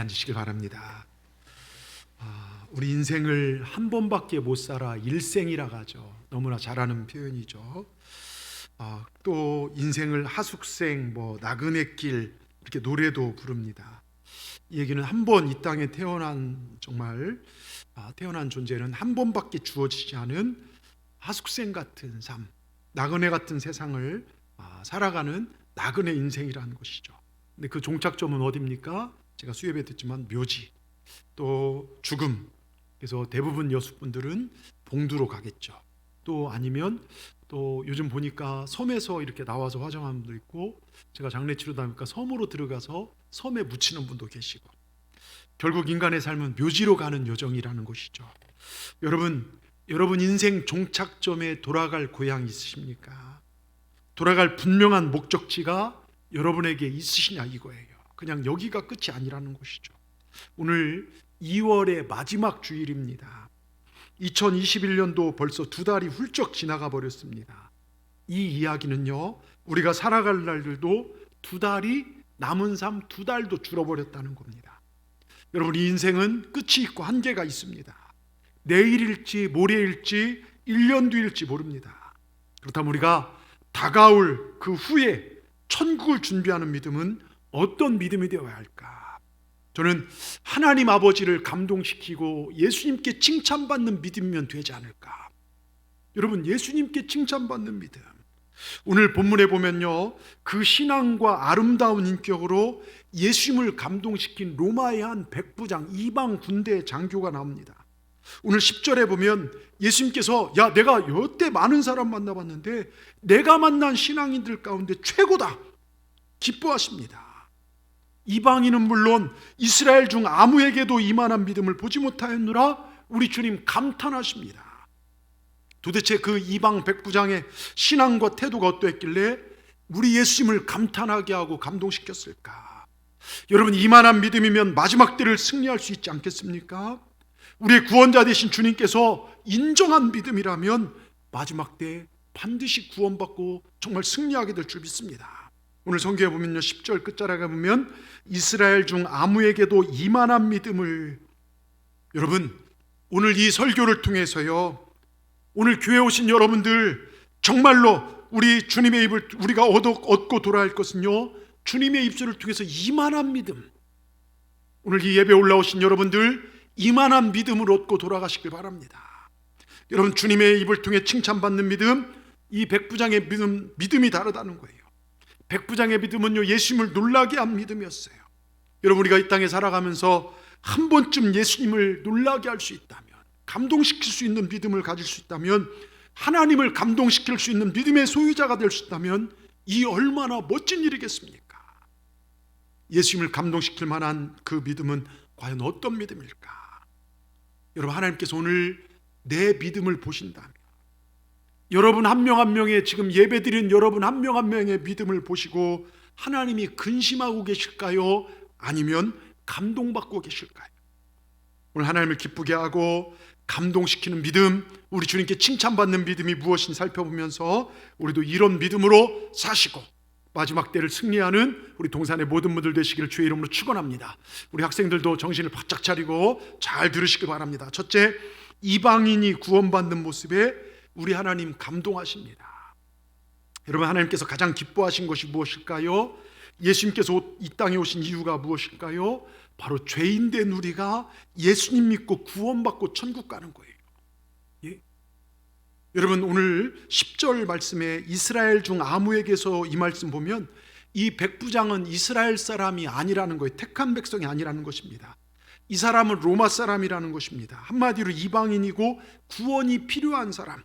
앉으시길 바랍니다. 우리 인생을 한 번밖에 못 살아 일생이라 하죠. 너무나 잘 아는 표현이죠. 또 인생을 하숙생, 나그네 길 이렇게 노래도 부릅니다. 이 얘기는 한 번 이 땅에 태어난 태어난 존재는 한 번밖에 주어지지 않은 하숙생 같은 삶, 나그네 같은 세상을 살아가는 나그네 인생이라는 것이죠. 근데 그 종착점은 어디입니까? 제가 수협에 듣지만 묘지, 또 죽음. 그래서 대부분 여수분들은 봉두로 가겠죠. 또 아니면 또 요즘 보니까 섬에서 이렇게 나와서 화장하는 분도 있고, 제가 장례 치르다 보니까 섬으로 들어가서 섬에 묻히는 분도 계시고, 결국 인간의 삶은 묘지로 가는 여정이라는 것이죠. 여러분 인생 종착점에 돌아갈 고향이 있으십니까? 돌아갈 분명한 목적지가 여러분에게 있으시냐 이거예요. 그냥 여기가 끝이 아니라는 것이죠. 오늘 2월의 마지막 주일입니다. 2021년도 벌써 2달이 훌쩍 지나가 버렸습니다. 이 이야기는요, 우리가 살아갈 날들도 2달이 남은 삶 2달도 줄어버렸다는 겁니다. 여러분, 이 인생은 끝이 있고 한계가 있습니다. 내일일지 모레일지 1년 뒤일지 모릅니다. 그렇다면 우리가 다가올 그 후에 천국을 준비하는 믿음은 어떤 믿음이 되어야 할까? 저는 하나님 아버지를 감동시키고 예수님께 칭찬받는 믿음이면 되지 않을까? 여러분, 예수님께 칭찬받는 믿음. 오늘 본문에 보면요, 그 신앙과 아름다운 인격으로 예수님을 감동시킨 로마의 한 백부장, 이방 군대 장교가 나옵니다. 오늘 10절에 보면 예수님께서 내가 여태 많은 사람 만나봤는데 내가 만난 신앙인들 가운데 최고다 기뻐하십니다. 이방인은 물론 이스라엘 중 아무에게도 이만한 믿음을 보지 못하였노라 우리 주님 감탄하십니다. 도대체 그 이방 백부장의 신앙과 태도가 어떠했길래 우리 예수님을 감탄하게 하고 감동시켰을까? 여러분, 이만한 믿음이면 마지막 때를 승리할 수 있지 않겠습니까? 우리의 구원자 되신 주님께서 인정한 믿음이라면 마지막 때 반드시 구원받고 정말 승리하게 될 줄 믿습니다. 오늘 성경에 보면요, 10절 끝자락에 보면 이스라엘 중 아무에게도 이만한 믿음을. 여러분, 오늘 이 설교를 통해서요, 오늘 교회 오신 여러분들 정말로 우리 주님의 입을 우리가 얻고 돌아갈 것은요, 주님의 입술을 통해서 이만한 믿음. 오늘 이 예배 올라오신 여러분들 이만한 믿음을 얻고 돌아가시길 바랍니다. 여러분, 주님의 입을 통해 칭찬받는 믿음, 이 백부장의 믿음이 다르다는 거예요. 백부장의 믿음은요, 예수님을 놀라게 한 믿음이었어요. 여러분, 우리가 이 땅에 살아가면서 한 번쯤 예수님을 놀라게 할 수 있다면, 감동시킬 수 있는 믿음을 가질 수 있다면, 하나님을 감동시킬 수 있는 믿음의 소유자가 될 수 있다면 이 얼마나 멋진 일이겠습니까? 예수님을 감동시킬 만한 그 믿음은 과연 어떤 믿음일까? 여러분, 하나님께서 오늘 내 믿음을 보신다면, 여러분 한 명 한 명의, 지금 예배드린 여러분 한 명 한 명의 믿음을 보시고 하나님이 근심하고 계실까요? 아니면 감동받고 계실까요? 오늘 하나님을 기쁘게 하고 감동시키는 믿음, 우리 주님께 칭찬받는 믿음이 무엇인지 살펴보면서 우리도 이런 믿음으로 사시고 마지막 때를 승리하는 우리 동산의 모든 분들 되시기를 주의 이름으로 축원합니다. 우리 학생들도 정신을 바짝 차리고 잘 들으시길 바랍니다. 첫째, 이방인이 구원받는 모습에 우리 하나님 감동하십니다. 여러분, 하나님께서 가장 기뻐하신 것이 무엇일까요? 예수님께서 이 땅에 오신 이유가 무엇일까요? 바로 죄인된 우리가 예수님 믿고 구원받고 천국 가는 거예요. 예? 여러분, 오늘 10절 말씀에 이스라엘 중 아무에게서 이 말씀 보면 이 백부장은 이스라엘 사람이 아니라는 거예요. 택한 백성이 아니라는 것입니다. 이 사람은 로마 사람이라는 것입니다. 한마디로 이방인이고 구원이 필요한 사람.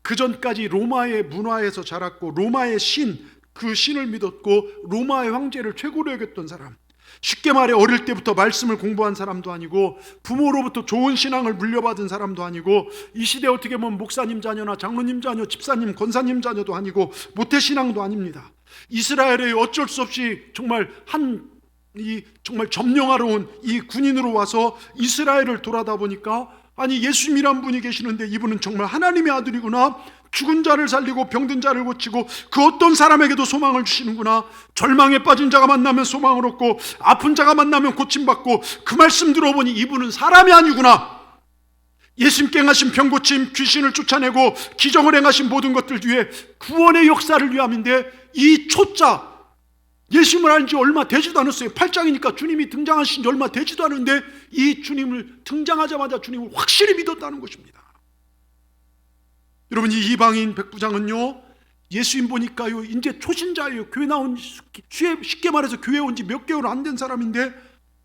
그 전까지 로마의 문화에서 자랐고 로마의 신, 그 신을 믿었고 로마의 황제를 최고로 여겼던 사람. 쉽게 말해 어릴 때부터 말씀을 공부한 사람도 아니고 부모로부터 좋은 신앙을 물려받은 사람도 아니고 이 시대에 어떻게 보면 목사님 자녀나 장로님 자녀, 집사님, 권사님 자녀도 아니고 모태신앙도 아닙니다. 이스라엘에 어쩔 수 없이 정말 정말 점령하러 온 이 군인으로 와서 이스라엘을 돌아다 보니까, 아니 예수님이란 분이 계시는데 이분은 정말 하나님의 아들이구나, 죽은 자를 살리고 병든 자를 고치고 그 어떤 사람에게도 소망을 주시는구나. 절망에 빠진 자가 만나면 소망을 얻고 아픈 자가 만나면 고침받고, 그 말씀 들어보니 이분은 사람이 아니구나. 예수님께 행하신 병고침, 귀신을 쫓아내고 기적을 행하신 모든 것들 뒤에 구원의 역사를 위함인데, 이 초자, 예수님을 안 지 얼마 되지도 않았어요. 8장이니까 주님이 등장하신 지 얼마 되지도 않은데 이 주님을 등장하자마자 주님을 확실히 믿었다는 것입니다. 여러분, 이 이방인 백부장은요, 예수님 보니까요 이제 초신자예요. 교회 나온, 쉽게 말해서 교회 온 지 몇 개월 안 된 사람인데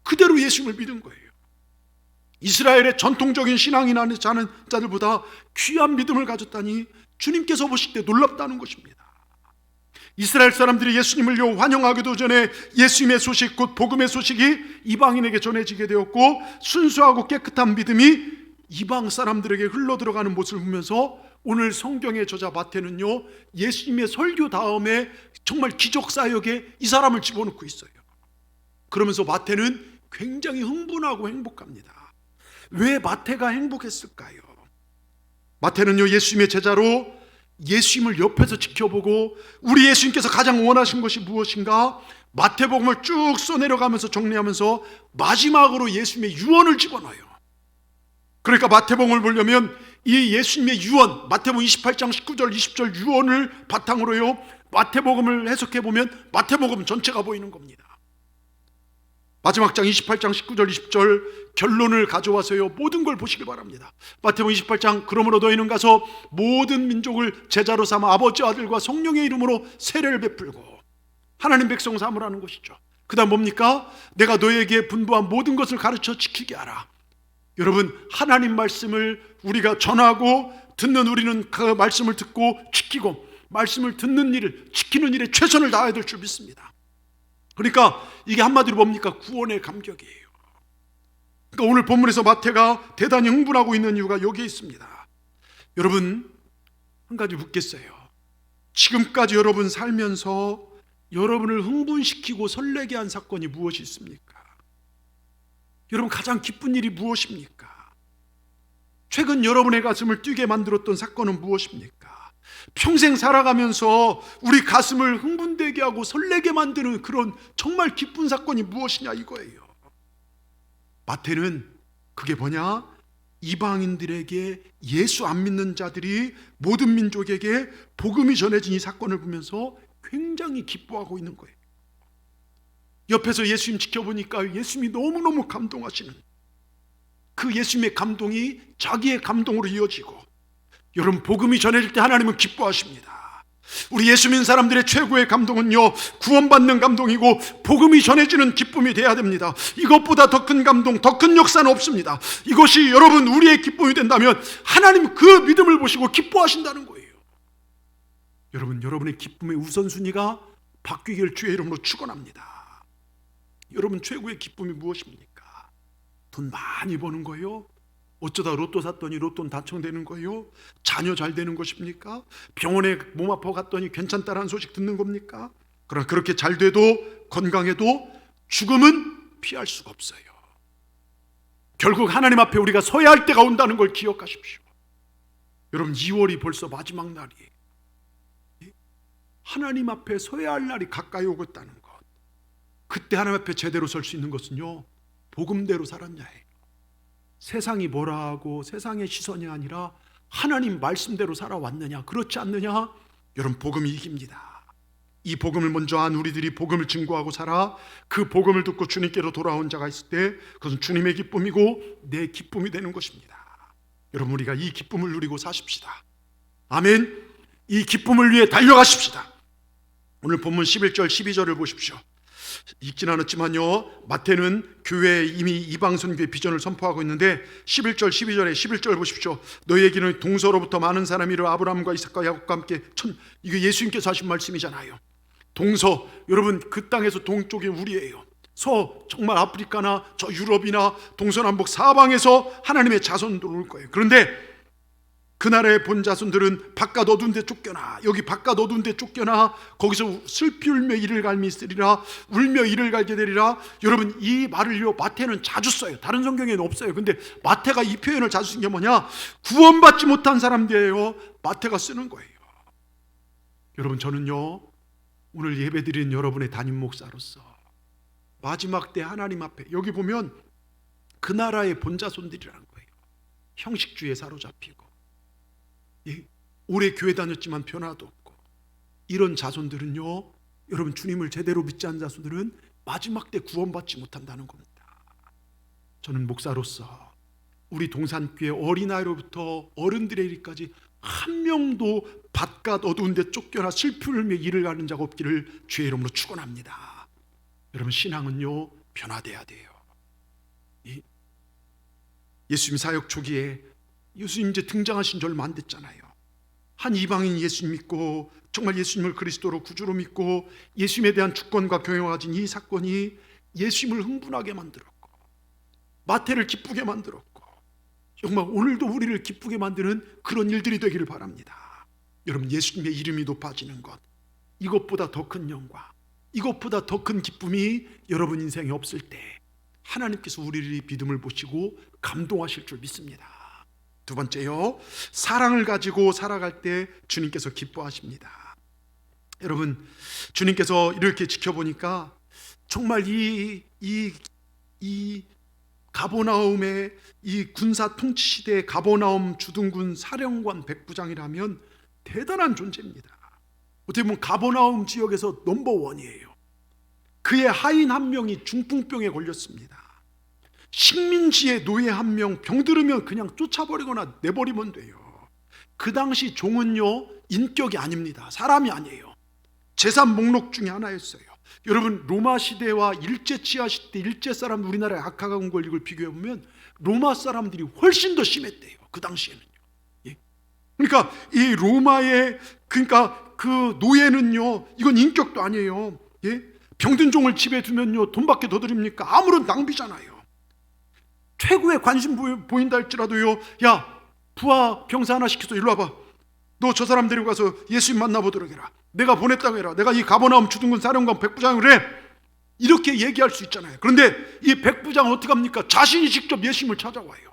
그대로 예수님을 믿은 거예요. 이스라엘의 전통적인 신앙이나 하는 자들보다 귀한 믿음을 가졌다니 주님께서 보실 때 놀랍다는 것입니다. 이스라엘 사람들이 예수님을요 환영하기도 전에 예수님의 소식, 곧 복음의 소식이 이방인에게 전해지게 되었고, 순수하고 깨끗한 믿음이 이방 사람들에게 흘러들어가는 모습을 보면서 오늘 성경의 저자 마태는요 예수님의 설교 다음에 정말 기적 사역에 이 사람을 집어넣고 있어요. 그러면서 마태는 굉장히 흥분하고 행복합니다. 왜 마태가 행복했을까요? 마태는요 예수님의 제자로 예수님을 옆에서 지켜보고, 우리 예수님께서 가장 원하신 것이 무엇인가, 마태복음을 쭉 써내려가면서 정리하면서 마지막으로 예수님의 유언을 집어넣어요. 그러니까 마태복음을 보려면 이 예수님의 유언, 마태복음 28장 19절 20절 유언을 바탕으로요 마태복음을 해석해보면 마태복음 전체가 보이는 겁니다. 마지막 장 28장 19절 20절 결론을 가져와서요 모든 걸 보시기 바랍니다. 마태복음 28장, 그러므로 너희는 가서 모든 민족을 제자로 삼아 아버지, 아들과 성령의 이름으로 세례를 베풀고 하나님 백성 삼으라는 것이죠. 그 다음 뭡니까? 내가 너희에게 분부한 모든 것을 가르쳐 지키게 하라. 여러분, 하나님 말씀을 우리가 전하고 듣는 우리는 그 말씀을 듣고 지키고, 말씀을 듣는 일을 지키는 일에 최선을 다해야 될 줄 믿습니다. 그러니까 이게 한마디로 뭡니까? 구원의 감격이에요. 그러니까 오늘 본문에서 마태가 대단히 흥분하고 있는 이유가 여기에 있습니다. 여러분, 한 가지 묻겠어요. 지금까지 여러분 살면서 여러분을 흥분시키고 설레게 한 사건이 무엇이 있습니까? 여러분, 가장 기쁜 일이 무엇입니까? 최근 여러분의 가슴을 뛰게 만들었던 사건은 무엇입니까? 평생 살아가면서 우리 가슴을 흥분되게 하고 설레게 만드는 그런 정말 기쁜 사건이 무엇이냐, 이거예요. 마태는 그게 뭐냐? 이방인들에게, 예수 안 믿는 자들이 모든 민족에게 복음이 전해진 이 사건을 보면서 굉장히 기뻐하고 있는 거예요. 옆에서 예수님 지켜보니까 예수님이 너무너무 감동하시는, 그 예수님의 감동이 자기의 감동으로 이어지고, 여러분, 복음이 전해질 때 하나님은 기뻐하십니다. 우리 예수 믿는 사람들의 최고의 감동은요 구원받는 감동이고 복음이 전해지는 기쁨이 돼야 됩니다. 이것보다 더 큰 감동, 더 큰 역사는 없습니다. 이것이 여러분 우리의 기쁨이 된다면 하나님 그 믿음을 보시고 기뻐하신다는 거예요. 여러분, 여러분의 기쁨의 우선순위가 바뀌길 주의 이름으로 축원합니다. 여러분, 최고의 기쁨이 무엇입니까? 돈 많이 버는 거예요? 어쩌다 로또 샀더니 로또는 당첨되는 거예요? 자녀 잘 되는 것입니까? 병원에 몸 아파 갔더니 괜찮다라는 소식 듣는 겁니까? 그러나 그렇게 잘 돼도, 건강해도 죽음은 피할 수가 없어요. 결국 하나님 앞에 우리가 서야 할 때가 온다는 걸 기억하십시오. 여러분, 2월이 벌써 마지막 날이에요. 하나님 앞에 서야 할 날이 가까이 오고 있다는 것. 그때 하나님 앞에 제대로 설 수 있는 것은요 복음대로 살았냐예요. 세상이 뭐라 하고 세상의 시선이 아니라 하나님 말씀대로 살아왔느냐, 그렇지 않느냐, 여러분 복음이 이깁니다. 이 복음을 먼저 한 우리들이 복음을 증거하고 살아 그 복음을 듣고 주님께로 돌아온 자가 있을 때 그것은 주님의 기쁨이고 내 기쁨이 되는 것입니다. 여러분, 우리가 이 기쁨을 누리고 사십시다. 아멘. 이 기쁨을 위해 달려가십시다. 오늘 본문 11절 12절을 보십시오. 읽진 않았지만요 마태는 교회에 이미 이방 선교의 비전을 선포하고 있는데 11절 12절에 11절 보십시오. 너희에게는 동서로부터 많은 사람이 이르러 아브라함과 이삭과 야곱과 함께 이게 예수님께서 하신 말씀이잖아요. 동서, 여러분 그 땅에서 동쪽이 우리예요. 서, 정말 아프리카나 저 유럽이나 동서남북 사방에서 하나님의 자손들 올 거예요. 그런데 그 나라의 본 자손들은 바깥 어두운 데 쫓겨나, 여기 바깥 어두운 데 쫓겨나 거기서 슬피 울며 이를 갈미 있으리라, 울며 이를 갈게 되리라. 여러분, 이 말을요 마태는 자주 써요. 다른 성경에는 없어요. 근데 마태가 이 표현을 자주 쓴 게 뭐냐? 구원받지 못한 사람들이에요. 마태가 쓰는 거예요. 여러분, 저는요 오늘 예배드리는 여러분의 담임 목사로서 마지막 때 하나님 앞에, 여기 보면 그 나라의 본자손들이라는 거예요. 형식주의에 사로잡히고 오래 교회 다녔지만 변화도 없고 이런 자손들은요, 여러분 주님을 제대로 믿지 않은 자손들은 마지막 때 구원받지 못한다는 겁니다. 저는 목사로서 우리 동산교회 어린아이로부터 어른들의 일까지 한 명도 바깥 어두운 데 쫓겨나 슬피 울며 이를 가는 자가 없기를 주의 이름으로 축원합니다. 여러분, 신앙은요 변화돼야 돼요. 예수님 사역 초기에 예수님 이제 등장하신 지 얼마 안 됐잖아요. 한 이방인 예수님 믿고 정말 예수님을 그리스도로 구주로 믿고 예수님에 대한 주권과 경영을 가진 이 사건이 예수님을 흥분하게 만들었고 마태를 기쁘게 만들었고 정말 오늘도 우리를 기쁘게 만드는 그런 일들이 되기를 바랍니다. 여러분, 예수님의 이름이 높아지는 것, 이것보다 더 큰 영광, 이것보다 더 큰 기쁨이 여러분 인생에 없을 때 하나님께서 우리의 믿음을 보시고 감동하실 줄 믿습니다. 두 번째요, 사랑을 가지고 살아갈 때 주님께서 기뻐하십니다. 여러분, 주님께서 이렇게 지켜보니까 정말 이 가버나움의 이 군사 통치 시대의 가버나움 주둔군 사령관 백부장이라면 대단한 존재입니다. 어떻게 보면 가버나움 지역에서 넘버원이에요. 그의 하인 한 명이 중풍병에 걸렸습니다. 식민지의 노예 한 명 병 들으면 그냥 쫓아버리거나 내버리면 돼요. 그 당시 종은요 인격이 아닙니다. 사람이 아니에요. 재산 목록 중에 하나였어요. 여러분, 로마 시대와 일제 치하 시대, 일제 사람 우리나라의 악화가 권력을 비교해 보면 로마 사람들이 훨씬 더 심했대요. 그 당시에는요. 예? 그러니까 이 로마의 그 노예는요, 이건 인격도 아니에요. 예? 병든 종을 집에 두면요 돈밖에 더 드립니까? 아무런 낭비잖아요. 최고의 관심 보인다 할지라도요, 야 부하 병사 하나 시켜서 일로 와봐, 너 저 사람 데리고 가서 예수님 만나보도록 해라, 내가 보냈다고 해라, 내가 이 가버나움 주둔군 사령관 백부장을 그래, 이렇게 얘기할 수 있잖아요. 그런데 이 백부장은 어떻게 합니까? 자신이 직접 예수님을 찾아와요.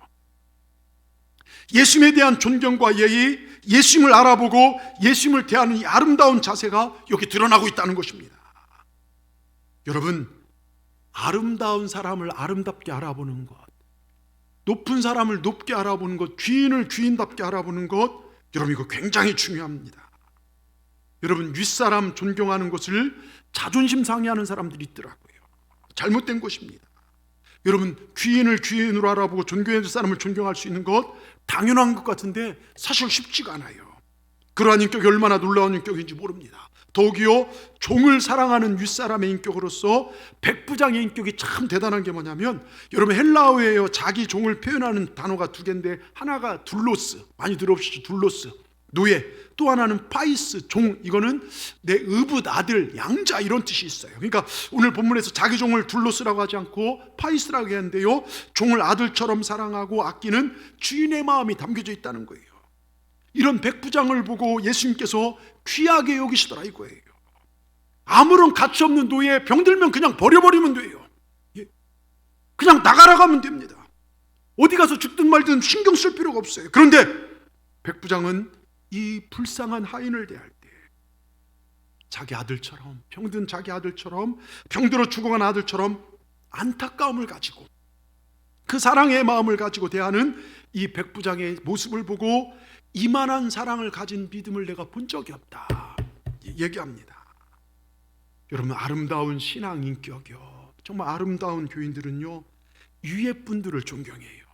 예수님에 대한 존경과 예의, 예수님을 알아보고 예수님을 대하는 이 아름다운 자세가 여기 드러나고 있다는 것입니다. 여러분, 아름다운 사람을 아름답게 알아보는 것, 높은 사람을 높게 알아보는 것, 귀인을 귀인답게 알아보는 것, 여러분 이거 굉장히 중요합니다. 여러분, 윗사람 존경하는 것을 자존심 상해하는 사람들이 있더라고요. 잘못된 것입니다. 여러분, 귀인을 귀인으로 알아보고 존경해야 될 사람을 존경할 수 있는 것 당연한 것 같은데 사실 쉽지가 않아요. 그러한 인격이 얼마나 놀라운 인격인지 모릅니다. 더욱이요, 종을 사랑하는 윗사람의 인격으로서 백부장의 인격이 참 대단한 게 뭐냐면, 여러분 헬라어에요 자기 종을 표현하는 단어가 두 개인데 하나가 둘로스, 많이 들어보시죠? 둘로스, 노예, 또 하나는 파이스, 종. 이거는 내 의붓, 아들, 양자 이런 뜻이 있어요. 그러니까 오늘 본문에서 자기 종을 둘로스라고 하지 않고 파이스라고 했는데요, 종을 아들처럼 사랑하고 아끼는 주인의 마음이 담겨져 있다는 거예요. 이런 백부장을 보고 예수님께서 귀하게 여기시더라 이거예요. 아무런 가치 없는 노예, 병들면 그냥 버려버리면 돼요. 그냥 나가라 가면 됩니다. 어디 가서 죽든 말든 신경 쓸 필요가 없어요. 그런데 백부장은 이 불쌍한 하인을 대할 때 자기 아들처럼, 병든 자기 아들처럼, 병들어 죽어간 아들처럼 안타까움을 가지고 그 사랑의 마음을 가지고 대하는 이 백부장의 모습을 보고 이만한 사랑을 가진 믿음을 내가 본 적이 없다 얘기합니다. 여러분, 아름다운 신앙 인격이요, 정말 아름다운 교인들은요 위에 분들을 존경해요.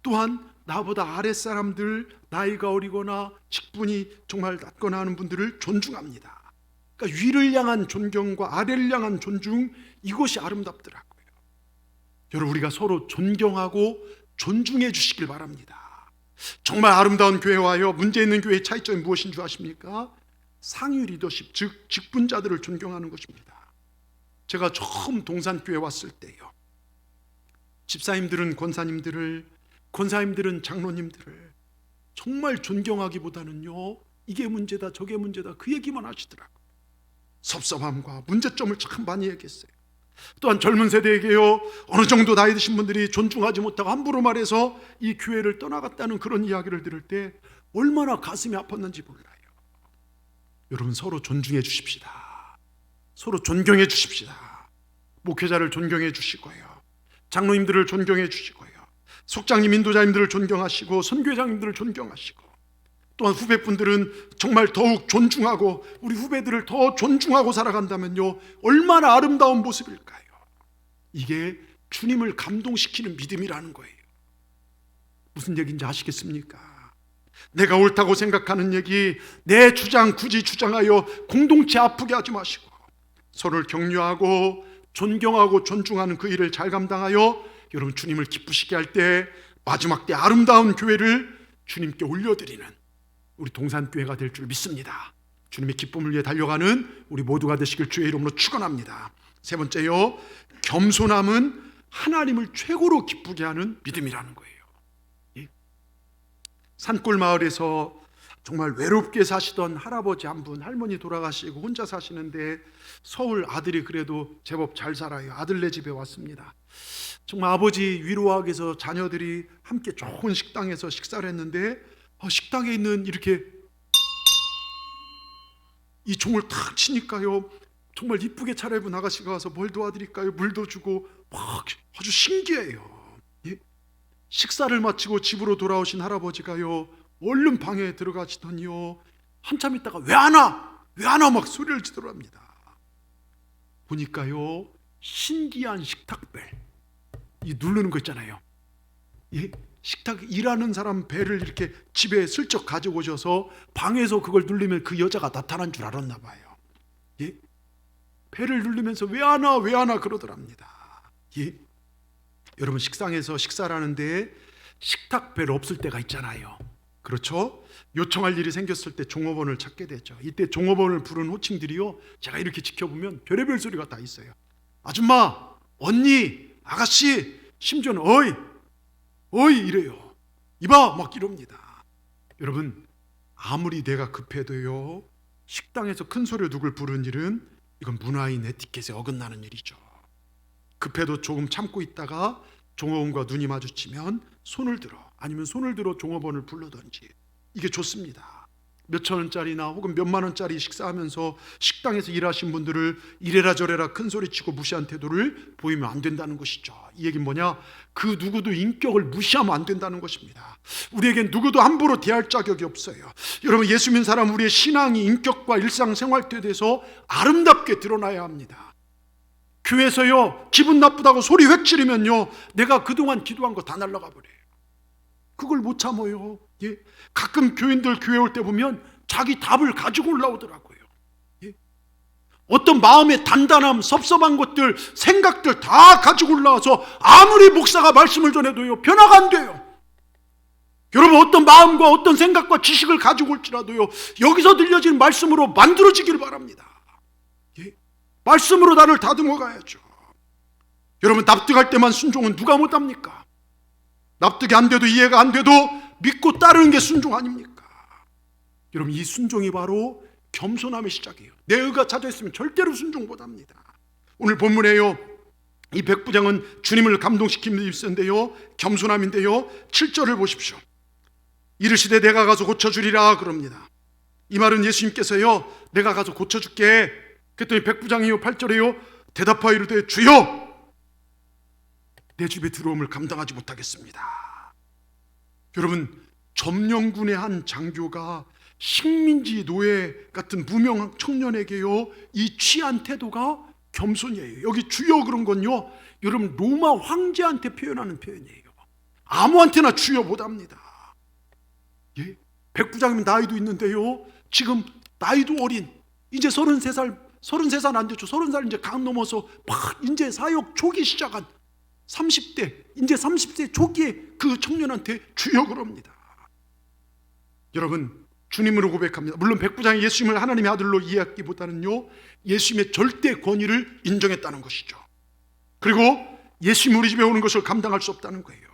또한 나보다 아랫사람들, 나이가 어리거나 직분이 정말 낮거나 하는 분들을 존중합니다. 그러니까 위를 향한 존경과 아래를 향한 존중, 이것이 아름답더라고요. 여러분, 우리가 서로 존경하고 존중해 주시길 바랍니다. 정말 아름다운 교회와요 문제 있는 교회의 차이점이 무엇인 줄 아십니까? 상위 리더십, 즉 직분자들을 존경하는 것입니다. 제가 처음 동산교회 왔을 때요, 집사님들은 권사님들을, 권사님들은 장로님들을 정말 존경하기보다는요, 이게 문제다 저게 문제다 그 얘기만 하시더라고요. 섭섭함과 문제점을 참 많이 얘기했어요. 또한 젊은 세대에게요, 어느 정도 나이 드신 분들이 존중하지 못하고 함부로 말해서 이 교회를 떠나갔다는 그런 이야기를 들을 때 얼마나 가슴이 아팠는지 몰라요. 여러분, 서로 존중해 주십시다. 서로 존경해 주십시다. 목회자를 존경해 주시고요, 장로님들을 존경해 주시고요, 속장님, 인도자님들을 존경하시고 선교회장님들을 존경하시고, 또한 후배분들은 정말 더욱 존중하고 우리 후배들을 더 존중하고 살아간다면요, 얼마나 아름다운 모습일까요? 이게 주님을 감동시키는 믿음이라는 거예요. 무슨 얘기인지 아시겠습니까? 내가 옳다고 생각하는 얘기, 내 주장 굳이 주장하여 공동체 아프게 하지 마시고 서로를 격려하고 존경하고 존중하는 그 일을 잘 감당하여 여러분 주님을 기쁘시게 할 때 마지막 때 아름다운 교회를 주님께 올려드리는 우리 동산교회가 될 줄 믿습니다. 주님의 기쁨을 위해 달려가는 우리 모두가 되시길 주의 이름으로 축원합니다. 세 번째요, 겸손함은 하나님을 최고로 기쁘게 하는 믿음이라는 거예요. 산골 마을에서 정말 외롭게 사시던 할아버지 한 분, 할머니 돌아가시고 혼자 사시는데 서울 아들이 그래도 제법 잘 살아요. 아들네 집에 왔습니다. 정말 아버지 위로하기 위해서 자녀들이 함께 좋은 식당에서 식사를 했는데 식당에 있는 이렇게 이 종을 탁 치니까요, 정말 이쁘게 차려입은 아가씨가 와서 뭘 도와드릴까요? 물도 주고 막 아주 신기해요. 예? 식사를 마치고 집으로 돌아오신 할아버지가요, 얼른 방에 들어가시더니요, 한참 있다가 왜 안 와? 왜 안 와? 막 소리를 지더랍니다. 보니까요, 신기한 식탁벨, 이 누르는 거 있잖아요. 예? 식탁 일하는 사람 벨을 이렇게 집에 슬쩍 가져오셔서 방에서 그걸 누르면 그 여자가 나타난 줄 알았나 봐요. 예? 벨을 누르면서 왜 안 와? 왜 안 와? 그러더랍니다. 예? 여러분, 식상에서 식사를 하는데 식탁 벨 없을 때가 있잖아요. 그렇죠? 요청할 일이 생겼을 때 종업원을 찾게 되죠. 이때 종업원을 부른 호칭들이요, 제가 이렇게 지켜보면 별의별 소리가 다 있어요. 아줌마, 언니, 아가씨, 심지어는 어이 이래요. 이봐 막 이럽니다. 여러분, 아무리 내가 급해도요, 식당에서 큰 소리로 누굴 부르는 일은 이건 문화인 에티켓에 어긋나는 일이죠. 급해도 조금 참고 있다가 종업원과 눈이 마주치면 손을 들어, 아니면 손을 들어 종업원을 불러든지, 이게 좋습니다. 몇천 원짜리나 혹은 몇만 원짜리 식사하면서 식당에서 일하신 분들을 이래라 저래라 큰 소리치고 무시한 태도를 보이면 안 된다는 것이죠. 이 얘기는 뭐냐? 그 누구도 인격을 무시하면 안 된다는 것입니다. 우리에겐 누구도 함부로 대할 자격이 없어요. 여러분, 예수 믿는 사람, 우리의 신앙이 인격과 일상생활에 대해서 아름답게 드러나야 합니다. 교회에서요, 기분 나쁘다고 소리 획 지르면요, 내가 그동안 기도한 거 다 날아가 버려요. 그걸 못 참아요. 예? 가끔 교인들 교회 올 때 보면 자기 답을 가지고 올라오더라고요. 예? 어떤 마음의 단단함, 섭섭한 것들, 생각들 다 가지고 올라와서 아무리 목사가 말씀을 전해도요, 변화가 안 돼요. 여러분, 어떤 마음과 어떤 생각과 지식을 가지고 올지라도요, 여기서 들려지는 말씀으로 만들어지길 바랍니다. 예? 말씀으로 나를 다듬어 가야죠. 여러분, 납득할 때만 순종은 누가 못합니까? 납득이 안 돼도, 이해가 안 돼도 믿고 따르는 게 순종 아닙니까? 여러분, 이 순종이 바로 겸손함의 시작이에요. 내 의가 찾아있으면 절대로 순종 못합니다. 오늘 본문에요, 이 백부장은 주님을 감동시키는 일인데요, 겸손함인데요, 7절을 보십시오. 이르시되 내가 가서 고쳐주리라 그럽니다. 이 말은 예수님께서요, 내가 가서 고쳐줄게 그랬더니 백부장이요, 8절에요, 대답하여 이르되 주여, 내 집에 들어옴을 감당하지 못하겠습니다. 여러분, 점령군의 한 장교가 식민지 노예 같은 무명 청년에게요, 이 취한 태도가 겸손이에요. 여기 주여 그런 건요, 여러분, 로마 황제한테 표현하는 표현이에요. 아무한테나 주여 못합니다. 예? 백부장님 나이도 있는데요, 지금 나이도 어린, 이제 33살 안 됐죠. 30살 이제 강 넘어서 막 이제 사역 초기 시작한 30대, 이제 30세 초기에 그 청년한테 주여 그럽니다. 여러분, 주님으로 고백합니다. 물론 백부장이 예수님을 하나님의 아들로 이해하기보다는요, 예수님의 절대 권위를 인정했다는 것이죠. 그리고 예수님 우리 집에 오는 것을 감당할 수 없다는 거예요.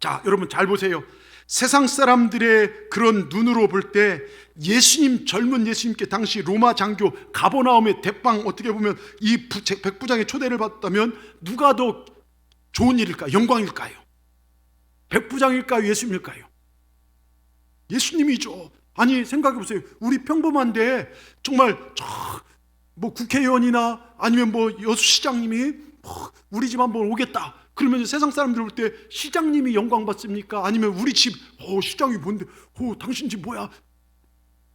자, 여러분 잘 보세요. 세상 사람들의 그런 눈으로 볼 때 예수님, 젊은 예수님께 당시 로마 장교 가버나움의 대빵, 어떻게 보면 이 백부장의 초대를 받았다면 누가 더 좋은 일일까요? 영광일까요? 백부장일까요? 예수님일까요? 예수님이죠. 아니, 생각해 보세요. 우리 평범한데 정말 뭐 국회의원이나 아니면 뭐 여수시장님이 우리 집 한번 오겠다 그러면 세상 사람들 볼 때 시장님이 영광 받습니까? 아니면 우리 집 시장이 뭔데 당신 집 뭐야?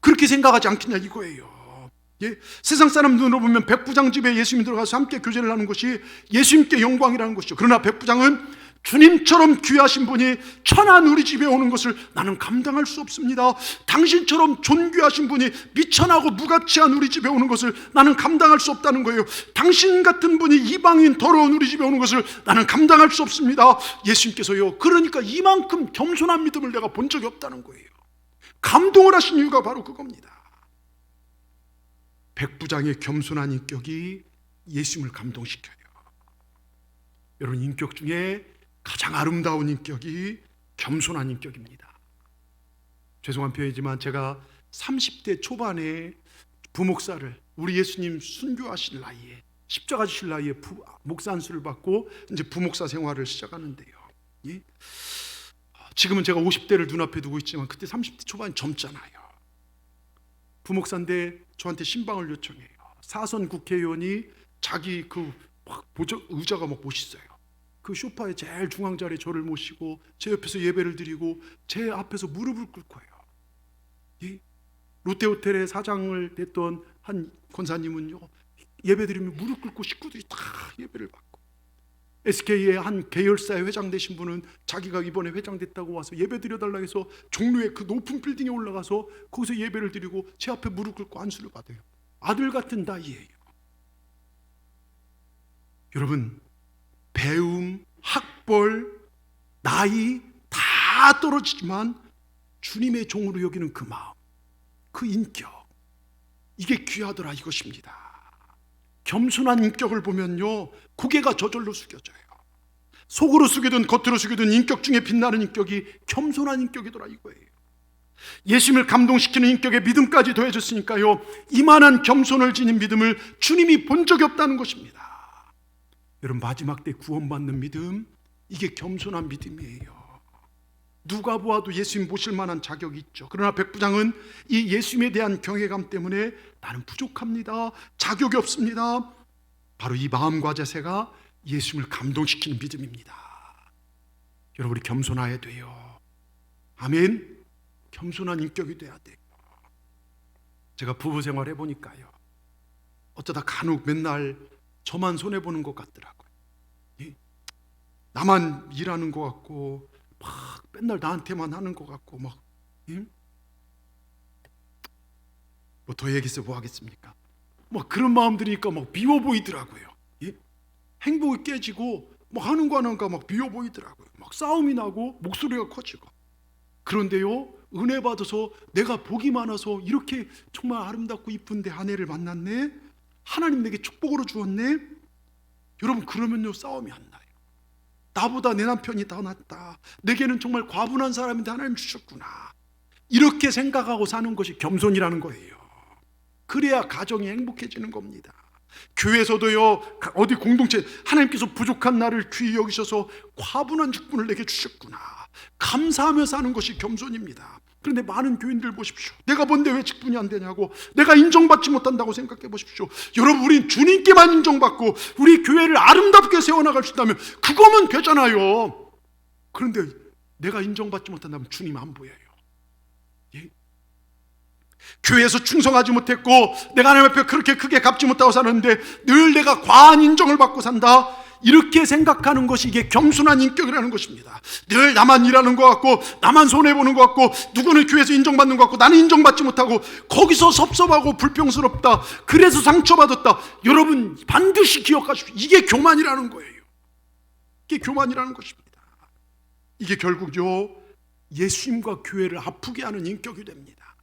그렇게 생각하지 않겠냐 이거예요. 예? 세상 사람 눈으로 보면 백부장 집에 예수님이 들어가서 함께 교제를 하는 것이 예수님께 영광이라는 것이죠. 그러나 백부장은 주님처럼 귀하신 분이 천한 우리 집에 오는 것을 나는 감당할 수 없습니다. 당신처럼 존귀하신 분이 미천하고 무가치한 우리 집에 오는 것을 나는 감당할 수 없다는 거예요. 당신 같은 분이 이방인 더러운 우리 집에 오는 것을 나는 감당할 수 없습니다. 예수님께서요, 그러니까 이만큼 겸손한 믿음을 내가 본 적이 없다는 거예요. 감동을 하신 이유가 바로 그겁니다. 백부장의 겸손한 인격이 예수님을 감동시켜요. 여러분, 인격 중에 가장 아름다운 인격이 겸손한 인격입니다. 죄송한 표현이지만 제가 30대 초반에 부목사를, 우리 예수님 순교하실 나이에, 십자가 지실 나이에 목사 안수를 받고 이제 부목사 생활을 시작하는데요. 예? 지금은 제가 50대를 눈앞에 두고 있지만 그때 30대 초반이 젊잖아요. 부목사인데 저한테 신방을 요청해요. 사선 국회의원이 자기 의자가 막 멋있어요. 그 소파의 제일 중앙 자리에 저를 모시고 제 옆에서 예배를 드리고 제 앞에서 무릎을 꿇고 해요. 예? 롯데호텔의 사장을 했던 한 권사님은요, 예배 드리면 무릎 꿇고 식구들이 다 예배를 받고, SK의 한 계열사의 회장 되신 분은 자기가 이번에 회장 됐다고 와서 예배 드려달라고 해서 종로의 그 높은 빌딩에 올라가서 거기서 예배를 드리고 제 앞에 무릎 꿇고 안수를 받아요. 아들 같은 나이예요. 여러분, 배움, 학벌, 나이 다 떨어지지만 주님의 종으로 여기는 그 마음, 그 인격, 이게 귀하더라 이것입니다. 겸손한 인격을 보면요, 고개가 저절로 숙여져요. 속으로 숙이든 겉으로 숙이든 인격 중에 빛나는 인격이 겸손한 인격이더라 이거예요. 예수님을 감동시키는 인격에 믿음까지 더해졌으니까요, 이만한 겸손을 지닌 믿음을 주님이 본 적이 없다는 것입니다. 여러분, 마지막 때 구원받는 믿음, 이게 겸손한 믿음이에요. 누가 보아도 예수님 모실 만한 자격이 있죠. 그러나 백부장은 이 예수님에 대한 경외감 때문에 나는 부족합니다, 자격이 없습니다. 바로 이 마음과 자세가 예수님을 감동시키는 믿음입니다. 여러분, 우리 겸손해야 돼요. 아멘. 겸손한 인격이 돼야 돼요. 제가 부부 생활 해보니까요, 어쩌다 간혹 맨날 저만 손해보는 것 같더라고요. 나만 일하는 것 같고 막 맨날 나한테만 하는 것 같고 막 뭐 더 얘기해서 뭐 하겠습니까? 막 그런 마음들이니까 막 미워 보이더라고요. 행복이 깨지고 막 하는 거 하는가 막 미워 보이더라고요. 막 싸움이 나고 목소리가 커지고. 그런데요, 은혜 받아서 내가 복이 많아서 이렇게 정말 아름답고 이쁜데 아내를 만났네, 하나님 내게 축복으로 주었네. 여러분, 그러면요 싸움이 안 나요. 나보다 내 남편이 더 낫다, 내게는 정말 과분한 사람인데 하나님 주셨구나, 이렇게 생각하고 사는 것이 겸손이라는 거예요. 그래야 가정이 행복해지는 겁니다. 교회에서도요, 어디 공동체, 하나님께서 부족한 나를 귀히 여기셔서 과분한 직분을 내게 주셨구나, 감사하며 사는 것이 겸손입니다. 그런데 많은 교인들 보십시오. 내가 뭔데 왜 직분이 안 되냐고, 내가 인정받지 못한다고 생각해 보십시오. 여러분, 우린 주님께만 인정받고 우리 교회를 아름답게 세워나갈 수 있다면 그거면 되잖아요. 그런데 내가 인정받지 못한다면 주님 안 보여요. 예? 교회에서 충성하지 못했고 내가 하나님 앞에 그렇게 크게 갚지 못하고 사는데 늘 내가 과한 인정을 받고 산다, 이렇게 생각하는 것이 이게 겸손한 인격이라는 것입니다. 늘 나만 일하는 것 같고 나만 손해보는 것 같고 누구는 교회에서 인정받는 것 같고 나는 인정받지 못하고 거기서 섭섭하고 불평스럽다, 그래서 상처받았다. 여러분, 반드시 기억하십시오. 이게 교만이라는 거예요. 이게 교만이라는 것입니다. 이게 결국요, 예수님과 교회를 아프게 하는 인격이 됩니다.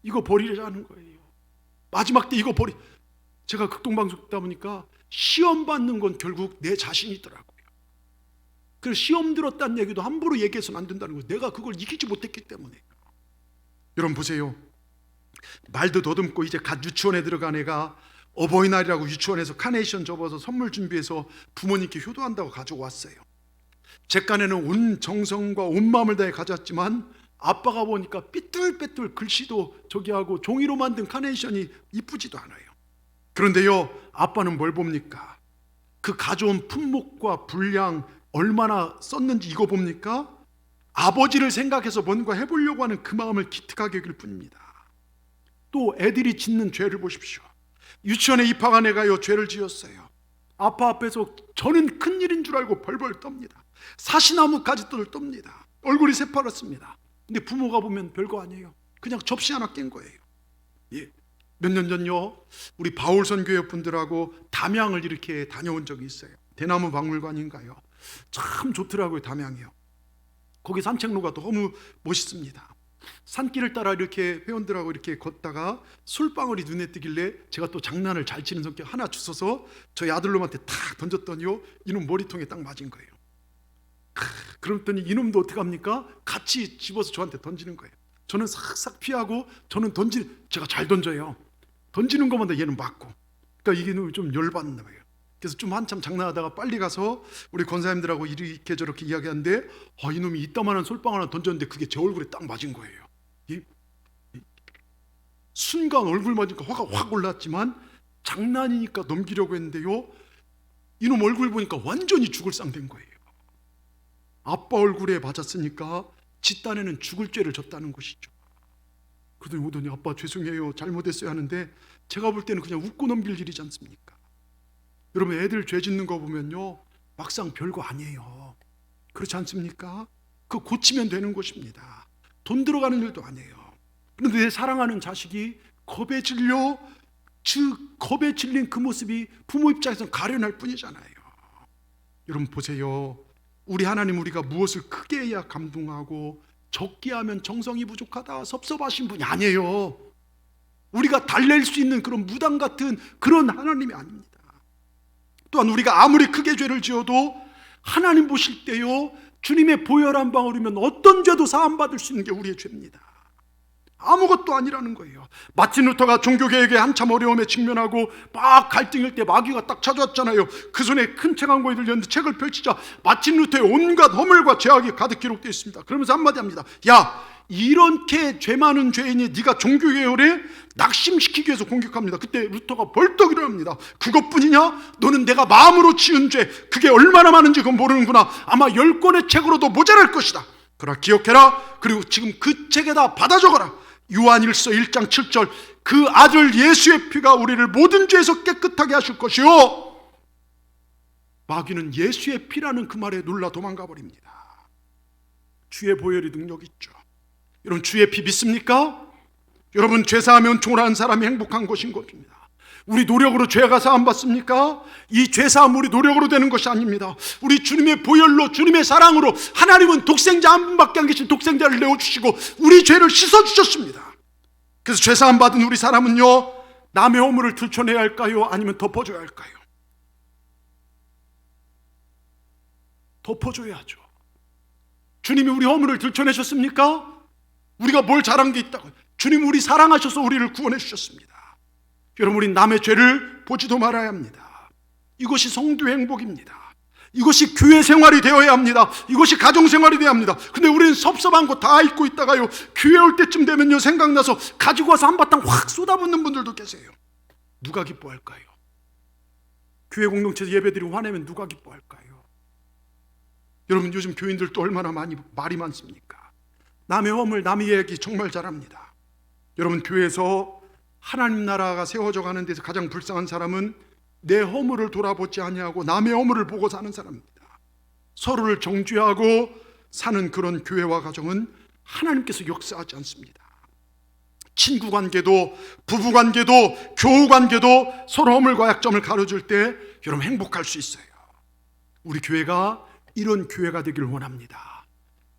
이거 버리려는 거예요. 마지막 때 이거 제가 극동방송 듣다 보니까 시험 받는 건 결국 내 자신이더라고요. 그래서 시험 들었다는 얘기도 함부로 얘기해서는 안 된다는 거예요. 내가 그걸 이기지 못했기 때문에. 여러분 보세요. 말도 더듬고 이제 갓 유치원에 들어간 애가 어버이날이라고 유치원에서 카네이션 접어서 선물 준비해서 부모님께 효도한다고 가지고 왔어요. 제 깐에는 온 정성과 온 마음을 다해 가져왔지만 아빠가 보니까 삐뚤빼뚤 글씨도 저기 하고 종이로 만든 카네이션이 이쁘지도 않아요. 그런데요, 아빠는 뭘 봅니까? 그 가져온 품목과 분량 얼마나 썼는지 이거 봅니까? 아버지를 생각해서 뭔가 해보려고 하는 그 마음을 기특하게 여길 뿐입니다. 또 애들이 짓는 죄를 보십시오. 유치원에 입학한 애가요, 죄를 지었어요. 아빠 앞에서 저는 큰일인 줄 알고 벌벌 떱니다. 사시나무 가지들을 떱니다. 얼굴이 새파랗습니다. 근데 부모가 보면 별거 아니에요. 그냥 접시 하나 깬 거예요. 예. 몇 년 전요, 우리 바울선 교회 분들하고 담양을 이렇게 다녀온 적이 있어요. 대나무 박물관인가요? 참 좋더라고요, 담양이요. 거기 산책로가 너무 멋있습니다. 산길을 따라 이렇게 회원들하고 이렇게 걷다가 술방울이 눈에 뜨길래 제가 또 장난을 잘 치는 성격 하나 주워서 저희 아들놈한테 탁 던졌더니요, 이놈 머리통에 딱 맞은 거예요. 그랬더니 이놈도 어떻게 합니까? 같이 집어서 저한테 던지는 거예요. 저는 싹싹 피하고 저는 제가 잘 던져요. 던지는 것마다 얘는 맞고. 그러니까 이게 좀 열받는 거예요. 그래서 좀 한참 장난하다가 빨리 가서 우리 권사님들하고 이렇게 저렇게 이야기하는데 이놈이 이따만한 솔방 하나 던졌는데 그게 제 얼굴에 딱 맞은 거예요. 순간 얼굴 맞으니까 화가 확 올랐지만 장난이니까 넘기려고 했는데요, 이놈 얼굴 보니까 완전히 죽을 상 된 거예요. 아빠 얼굴에 맞았으니까 지 딴에는 죽을 죄를 졌다는 것이죠. 그러더니 오더니 아빠 죄송해요, 잘못했어요 하는데 제가 볼 때는 그냥 웃고 넘길 일이지 않습니까? 여러분, 애들 죄 짓는 거 보면요, 막상 별거 아니에요. 그렇지 않습니까? 그거 고치면 되는 것입니다. 돈 들어가는 일도 아니에요. 그런데 내 사랑하는 자식이 겁에 질려, 겁에 질린 그 모습이 부모 입장에서는 가련할 뿐이잖아요. 여러분 보세요. 우리 하나님, 우리가 무엇을 크게 해야 감동하고 적게 하면 정성이 부족하다 섭섭하신 분이 아니에요. 우리가 달랠 수 있는 그런 무당 같은 그런 하나님이 아닙니다. 또한 우리가 아무리 크게 죄를 지어도 하나님 보실 때요, 주님의 보혈 한 방울이면 어떤 죄도 사함받을 수 있는 게 우리의 죄입니다. 아무것도 아니라는 거예요. 마틴 루터가 종교개혁에 한참 어려움에 직면하고 막 갈등일 때 마귀가 딱 찾아왔잖아요. 그 손에 큰 책 한 권이 들렸는데 책을 펼치자 마틴 루터의 온갖 허물과 죄악이 가득 기록되어 있습니다. 그러면서 한마디 합니다. 야, 이렇게 죄 많은 죄인이 네가 종교개혁에 낙심시키기 위해서 공격합니다. 그때 루터가 벌떡 일어납니다. 그것뿐이냐? 너는 내가 마음으로 지은 죄, 그게 얼마나 많은지 그건 모르는구나. 아마 10권의 책으로도 모자랄 것이다. 그러나 기억해라. 그리고 지금 그 책에다 받아 적어라. 요한일서 1장 7절, 그 아들 예수의 피가 우리를 모든 죄에서 깨끗하게 하실 것이요. 마귀는 예수의 피라는 그 말에 놀라 도망가 버립니다. 주의 보혈이 능력 있죠. 여러분, 주의 피 믿습니까? 여러분, 죄사하면 총을하는 사람이 행복한 것인 것입니다. 우리 노력으로 죄가 사함받습니까? 이 죄사함 우리 노력으로 되는 것이 아닙니다. 우리 주님의 보혈로, 주님의 사랑으로 하나님은 독생자 한 분밖에 안 계신 독생자를 내어주시고 우리 죄를 씻어주셨습니다. 그래서 죄사함 받은 우리 사람은요, 남의 허물을 들춰내야 할까요? 아니면 덮어줘야 할까요? 덮어줘야죠. 주님이 우리 허물을 들춰내셨습니까? 우리가 뭘 잘한 게 있다고? 주님 우리 사랑하셔서 우리를 구원해 주셨습니다. 여러분, 우리 남의 죄를 보지도 말아야 합니다. 이것이 성도의 행복입니다. 이것이 교회 생활이 되어야 합니다. 이것이 가정 생활이 되어야 합니다. 근데 우리는 섭섭한 거 다 잊고 있다가요, 교회 올 때쯤 되면요, 생각나서 가지고 와서 한바탕 확 쏟아붓는 분들도 계세요. 누가 기뻐할까요? 교회 공동체에서 예배드리고 화내면 누가 기뻐할까요? 여러분, 요즘 교인들도 얼마나 많이 말이 많습니까? 남의 허물, 남의 얘기 정말 잘합니다. 여러분, 교회에서 하나님 나라가 세워져 가는 데서 가장 불쌍한 사람은 내 허물을 돌아보지 아니하고 남의 허물을 보고 사는 사람입니다. 서로를 정죄하고 사는 그런 교회와 가정은 하나님께서 역사하지 않습니다. 친구 관계도, 부부 관계도, 교우 관계도 서로 허물과 약점을 가려줄 때 여러분 행복할 수 있어요. 우리 교회가 이런 교회가 되기를 원합니다.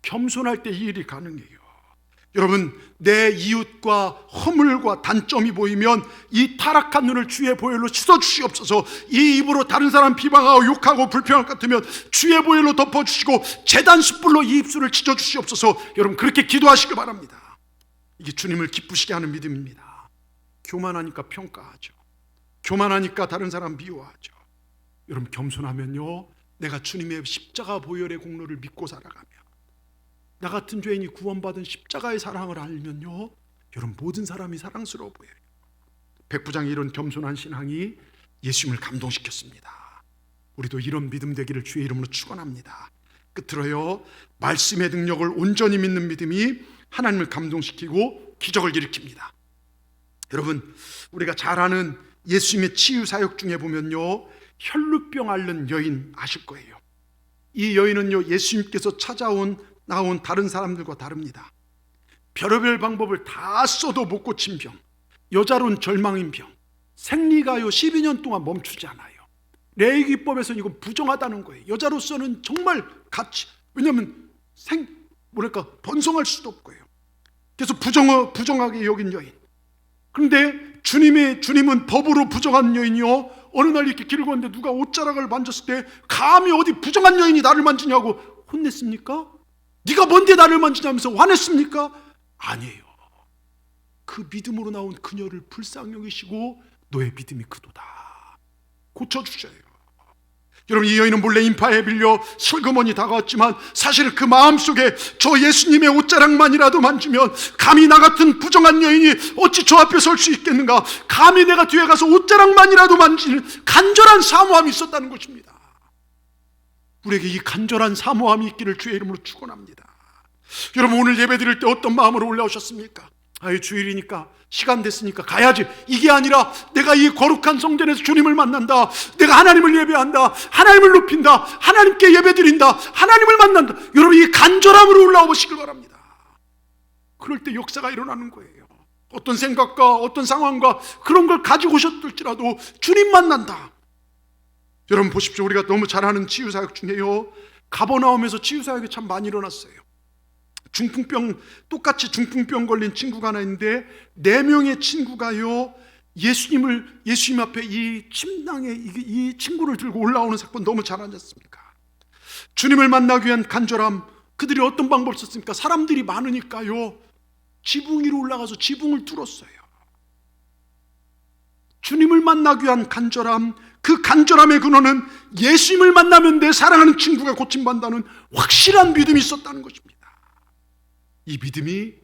겸손할 때 이 일이 가능해요. 여러분, 내 이웃과 허물과 단점이 보이면 이 타락한 눈을 주의 보혈로 씻어주시옵소서. 이 입으로 다른 사람 비방하고 욕하고 불평할 것 같으면 주의 보혈로 덮어주시고 제단 숯불로 이 입술을 찢어주시옵소서. 여러분, 그렇게 기도하시기 바랍니다. 이게 주님을 기쁘시게 하는 믿음입니다. 교만하니까 평가하죠. 교만하니까 다른 사람 미워하죠. 여러분, 겸손하면요, 내가 주님의 십자가 보혈의 공로를 믿고 살아가며 나 같은 죄인이 구원받은 십자가의 사랑을 알면요, 여러분, 모든 사람이 사랑스러워 보여요. 백부장의 이런 겸손한 신앙이 예수님을 감동시켰습니다. 우리도 이런 믿음 되기를 주의 이름으로 축원합니다. 끝으로요, 말씀의 능력을 온전히 믿는 믿음이 하나님을 감동시키고 기적을 일으킵니다. 여러분, 우리가 잘 아는 예수님의 치유 사역 중에 보면요, 혈루병 앓는 여인 아실 거예요. 이 여인은요, 예수님께서 나온 다른 사람들과 다릅니다. 별의별 방법을 다 써도 못 고친 병, 여자로는 절망인 병, 생리가요 12년 동안 멈추지 않아요. 레위기법에서는 이건 부정하다는 거예요. 여자로서는 정말 왜냐하면 번성할 수도 없고요. 그래서 부정하게 여긴 여인. 그런데 주님은 법으로 부정한 여인이요, 어느 날 이렇게 길을 걷는데 누가 옷자락을 만졌을 때 감히 어디 부정한 여인이 나를 만지냐고 혼냈습니까? 네가 뭔데 나를 만지냐면서 화냈습니까? 아니에요. 그 믿음으로 나온 그녀를 불쌍히 여기시고 너의 믿음이 크도다 고쳐주셔요. 여러분, 이 여인은 몰래 인파에 빌려 슬그머니 다가왔지만 사실 그 마음속에 저 예수님의 옷자락만이라도 만지면 감히 나 같은 부정한 여인이 어찌 저 앞에 설 수 있겠는가, 감히 내가 뒤에 가서 옷자락만이라도 만지는 간절한 사모함이 있었다는 것입니다. 우리에게 이 간절한 사모함이 있기를 주의 이름으로 축원합니다. 여러분, 오늘 예배 드릴 때 어떤 마음으로 올라오셨습니까? 주일이니까 시간 됐으니까 가야지, 이게 아니라 내가 이 거룩한 성전에서 주님을 만난다, 내가 하나님을 예배한다, 하나님을 높인다, 하나님께 예배 드린다, 하나님을 만난다. 여러분, 이 간절함으로 올라와 보시길 바랍니다. 그럴 때 역사가 일어나는 거예요. 어떤 생각과 어떤 상황과 그런 걸 가지고 오셨을지라도 주님 만난다. 여러분 보십시오. 우리가 너무 잘 아는 치유사역 중에요, 가버나움에서 치유사역이 참 많이 일어났어요. 똑같이 중풍병 걸린 친구가 하나 있는데 4명의 친구가요, 예수님 앞에 이 침낭에 이 친구를 들고 올라오는 사건 너무 잘 아지 않습니까? 주님을 만나기 위한 간절함, 그들이 어떤 방법을 썼습니까? 사람들이 많으니까요, 지붕 위로 올라가서 지붕을 뚫었어요. 주님을 만나기 위한 간절함, 그 간절함의 근원은 예수님을 만나면 내 사랑하는 친구가 고침받는다는 확실한 믿음이 있었다는 것입니다. 이 믿음이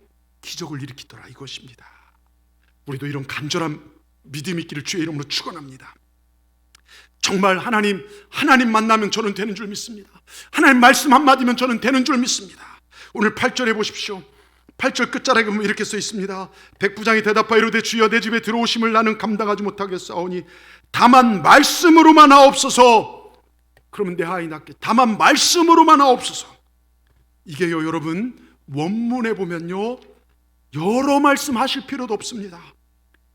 기적을 일으키더라, 이것입니다. 우리도 이런 간절한 믿음이 있기를 주의 이름으로 축원합니다. 정말 하나님 만나면 저는 되는 줄 믿습니다. 하나님 말씀 한마디면 저는 되는 줄 믿습니다. 오늘 8절에 보십시오. 8절 끝자락에 보면 이렇게 써 있습니다. 백부장이 대답하여 이르되 주여, 내 집에 들어오심을 나는 감당하지 못하겠사오니 다만 말씀으로만 하옵소서. 그러면 내 아이 낫게. 다만 말씀으로만 하옵소서. 이게요, 여러분, 원문에 보면요, 여러 말씀 하실 필요도 없습니다.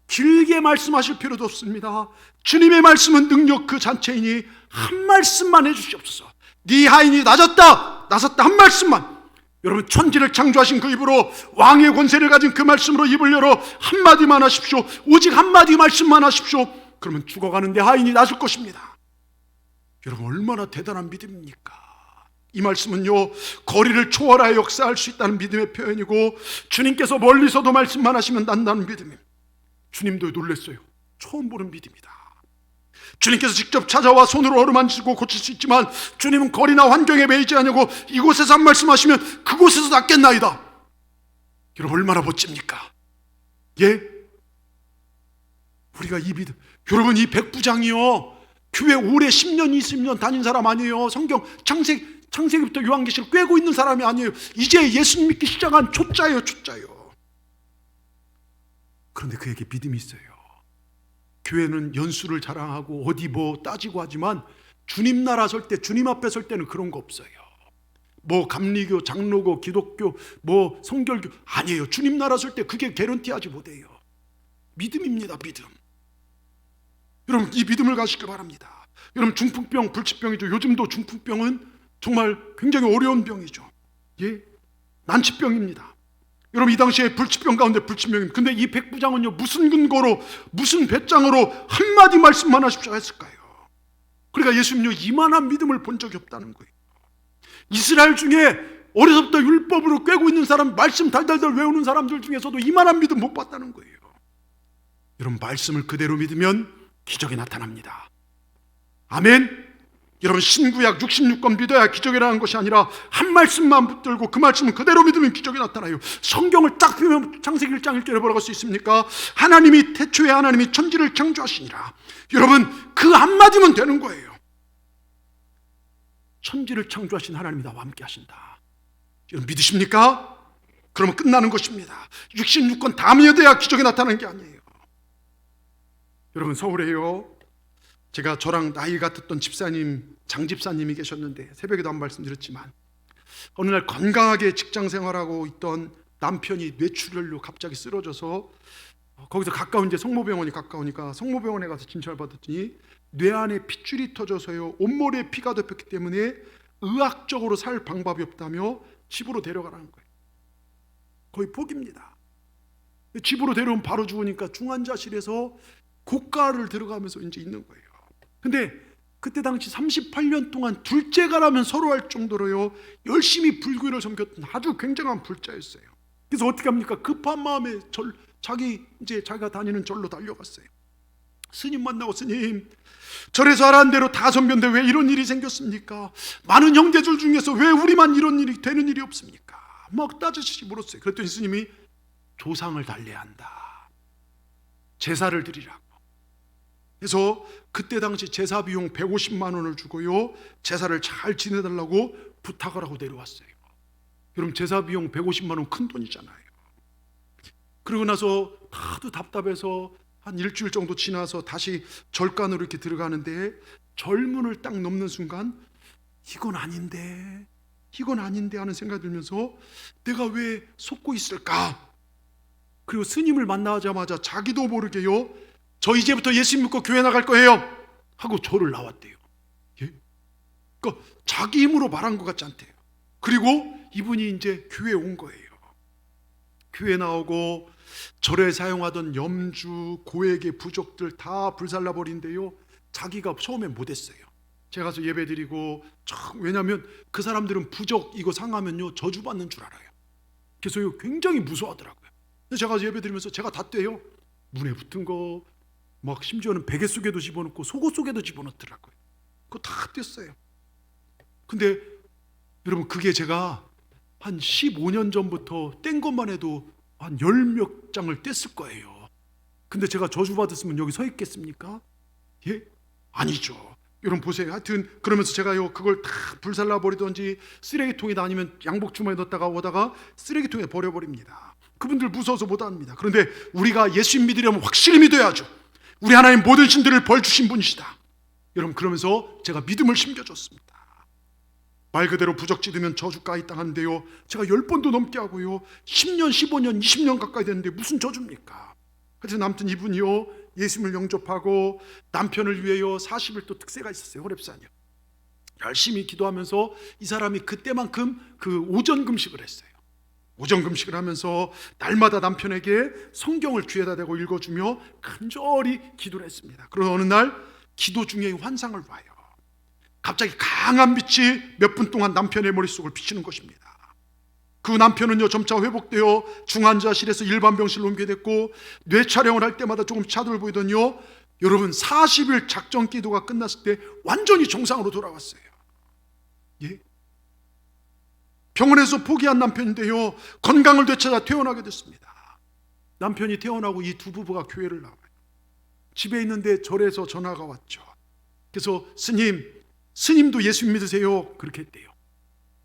길게 말씀하실 필요도 없습니다. 주님의 말씀은 능력 그 자체이니 한 말씀만 해주시옵소서. 네 하인이 나섰다 한 말씀만. 여러분, 천지를 창조하신 그 입으로 왕의 권세를 가진 그 말씀으로 입을 열어 한마디만 하십시오. 오직 한마디 말씀만 하십시오. 그러면 죽어가는 내 하인이 나설 것입니다. 여러분, 얼마나 대단한 믿음입니까? 이 말씀은요, 거리를 초월하여 역사할 수 있다는 믿음의 표현이고, 주님께서 멀리서도 말씀만 하시면 난다는 믿음입니다. 주님도 놀랐어요. 처음 보는 믿음이다. 주님께서 직접 찾아와 손으로 어루만지고 고칠 수 있지만 주님은 거리나 환경에 매이지 않냐고 이곳에서 한 말씀하시면 그곳에서 낫겠나이다. 여러분, 얼마나 멋집니까? 예? 우리가 이 믿음, 여러분, 이 백부장이요, 교회 오래 10년 20년 다닌 사람 아니에요. 성경 창세기부터 요한계시를 꿰고 있는 사람이 아니에요. 이제 예수님 믿기 시작한 초짜예요. 그런데 그에게 믿음이 있어요. 교회는 연수를 자랑하고 어디 뭐 따지고 하지만 주님 나라 설 때, 주님 앞에 설 때는 그런 거 없어요. 뭐 감리교, 장로교, 기독교, 뭐 성결교 아니에요. 주님 나라 설 때 그게 개런티하지 못해요. 믿음입니다, 믿음. 여러분, 이 믿음을 가지시길 바랍니다. 여러분, 중풍병, 불치병이죠. 요즘도 중풍병은 정말 굉장히 어려운 병이죠. 예? 난치병입니다. 여러분 이 당시에 불치병 가운데 불치병임. 근데 이 백부장은요 무슨 근거로 무슨 배짱으로 한마디 말씀만 하십시오 했을까요? 그러니까 예수님요 이만한 믿음을 본 적이 없다는 거예요. 이스라엘 중에 어려서부터 율법으로 꿰고 있는 사람, 말씀 달달달 외우는 사람들 중에서도 이만한 믿음 못 봤다는 거예요. 여러분 말씀을 그대로 믿으면 기적이 나타납니다. 아멘. 여러분 신구약 66권 믿어야 기적이라는 것이 아니라 한 말씀만 붙들고 그 말씀을 그대로 믿으면 기적이 나타나요. 성경을 딱 펴면 창세기 1장 1절에 뭐라고 할 수 있습니까? 하나님이 태초에 하나님이 천지를 창조하시니라. 여러분 그 한마디면 되는 거예요. 천지를 창조하신 하나님이 나와 함께 하신다. 여러분 믿으십니까? 그러면 끝나는 것입니다. 66권 다 믿어야 기적이 나타나는 게 아니에요. 여러분 서울에요 제가 저랑 나이 같았던 집사님, 장집사님이 계셨는데 새벽에도 한 말씀드렸지만 어느 날 건강하게 직장 생활하고 있던 남편이 뇌출혈로 갑자기 쓰러져서 거기서 가까운 이제 성모병원이 가까우니까 성모병원에 가서 진찰 받았더니 뇌 안에 핏줄이 터져서요 온몸에 피가 덮였기 때문에 의학적으로 살 방법이 없다며 집으로 데려가라는 거예요. 거의 포기입니다. 집으로 데려오면 바로 죽으니까 중환자실에서 고가를 들어가면서 이제 있는 거예요. 근데 그때 당시 38년 동안 둘째가라면 서로 할 정도로요 열심히 불교를 섬겼던 아주 굉장한 불자였어요. 그래서 어떻게 합니까? 급한 마음에 자기가 다니는 절로 달려갔어요. 스님 만나고 스님 절에서 하라는 대로 다 섬겼는데 왜 이런 일이 생겼습니까? 많은 형제들 중에서 왜 우리만 이런 일이 되는 일이 없습니까? 막 따지시 물었어요. 그랬더니 스님이 조상을 달래야 한다. 제사를 드리라고. 그래서 그때 당시 제사 비용 150만 원을 주고요 제사를 잘 지내달라고 부탁을 하고 내려왔어요. 여러분 제사 비용 150만 원 큰 돈이잖아요. 그러고 나서 하도 답답해서 한 일주일 정도 지나서 다시 절간으로 이렇게 들어가는데 절문을 딱 넘는 순간 이건 아닌데 하는 생각이 들면서 내가 왜 속고 있을까? 그리고 스님을 만나자마자 자기도 모르게요 저 이제부터 예수 믿고 교회 나갈 거예요 하고 절을 나왔대요. 예? 그러니까 자기 힘으로 말한 것 같지 않대요. 그리고 이분이 이제 교회에 온 거예요. 교회 나오고 절에 사용하던 염주, 고액의 부적들 다 불살라 버린데요 자기가 처음에 못했어요. 제가 가서 예배 드리고 왜냐하면 그 사람들은 부적 이거 상하면요 저주받는 줄 알아요. 그래서 굉장히 무서워하더라고요. 그래서 제가 가서 예배 드리면서 제가 다 떼요. 문에 붙은 거 막 심지어는 베개 속에도 집어넣고 속옷 속에도 집어넣더라고요. 그거 다 뗐어요. 근데 여러분 그게 제가 한 15년 전부터 뗀 것만 해도 한 10몇 장을 뗐을 거예요. 근데 제가 저주받았으면 여기 서 있겠습니까? 예? 아니죠. 여러분 보세요. 하여튼 그러면서 제가요 그걸 다 불살라 버리던지 쓰레기통에다 아니면 양복 주머니에 넣었다가 오다가 쓰레기통에 버려버립니다. 그분들 무서워서 못합니다. 그런데 우리가 예수 믿으려면 확실히 믿어야죠. 우리 하나님 모든 신들을 벌 주신 분이시다. 여러분 그러면서 제가 믿음을 심겨줬습니다. 말 그대로 부적 찌르면 저주까지 당하는데요 제가 10번도 넘게 하고요 10년, 15년, 20년 가까이 됐는데 무슨 저주입니까? 그래서 아무튼 이분이요 예수님을 영접하고 남편을 위해요 40일 또 특세가 있었어요. 호렙산이요. 열심히 기도하면서 이 사람이 그때만큼 그 오전 금식을 했어요. 오전 금식을 하면서 날마다 남편에게 성경을 귀에다 대고 읽어주며 간절히 기도를 했습니다. 그러나 어느 날 기도 중에 환상을 봐요. 갑자기 강한 빛이 몇 분 동안 남편의 머릿속을 비치는 것입니다. 그 남편은요 점차 회복되어 중환자실에서 일반 병실로 옮겨졌고 뇌 촬영을 할 때마다 조금 차도를 보이더니요 여러분 40일 작전 기도가 끝났을 때 완전히 정상으로 돌아왔어요. 예? 병원에서 포기한 남편인데요 건강을 되찾아 퇴원하게 됐습니다. 남편이 퇴원하고 이 두 부부가 교회를 나와요. 집에 있는데 절에서 전화가 왔죠. 그래서 스님도 예수 믿으세요? 그렇게 했대요.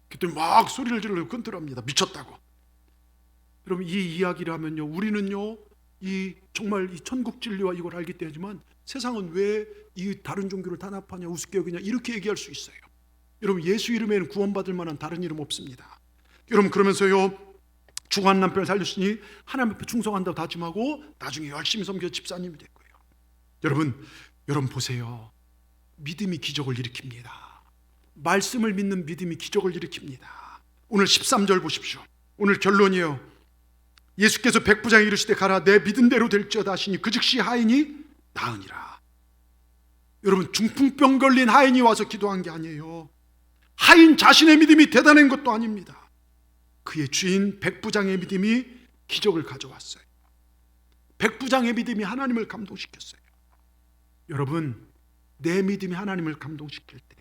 그랬더니 막 소리를 지르고 끊더랍니다. 미쳤다고. 여러분 이 이야기를 하면요 우리는요 정말 이 천국 진리와 이걸 알기 때문이지만 세상은 왜 이 다른 종교를 탄압하냐 우습게 여기냐 이렇게 얘기할 수 있어요. 여러분 예수 이름에는 구원받을 만한 다른 이름 없습니다. 여러분 그러면서요 중환 남편을 살렸으니 하나님 앞에 충성한다고 다짐하고 나중에 열심히 섬겨 집사님이 됐고요. 여러분 보세요. 믿음이 기적을 일으킵니다. 말씀을 믿는 믿음이 기적을 일으킵니다. 오늘 13절 보십시오. 오늘 결론이에요. 예수께서 백부장에 이르시되 가라 내 믿음대로 될지어다 하시니 그 즉시 하인이 나으니라. 여러분, 중풍병 걸린 하인이 와서 기도한 게 아니에요. 하인 자신의 믿음이 대단한 것도 아닙니다. 그의 주인 백부장의 믿음이 기적을 가져왔어요. 백부장의 믿음이 하나님을 감동시켰어요. 여러분, 내 믿음이 하나님을 감동시킬 때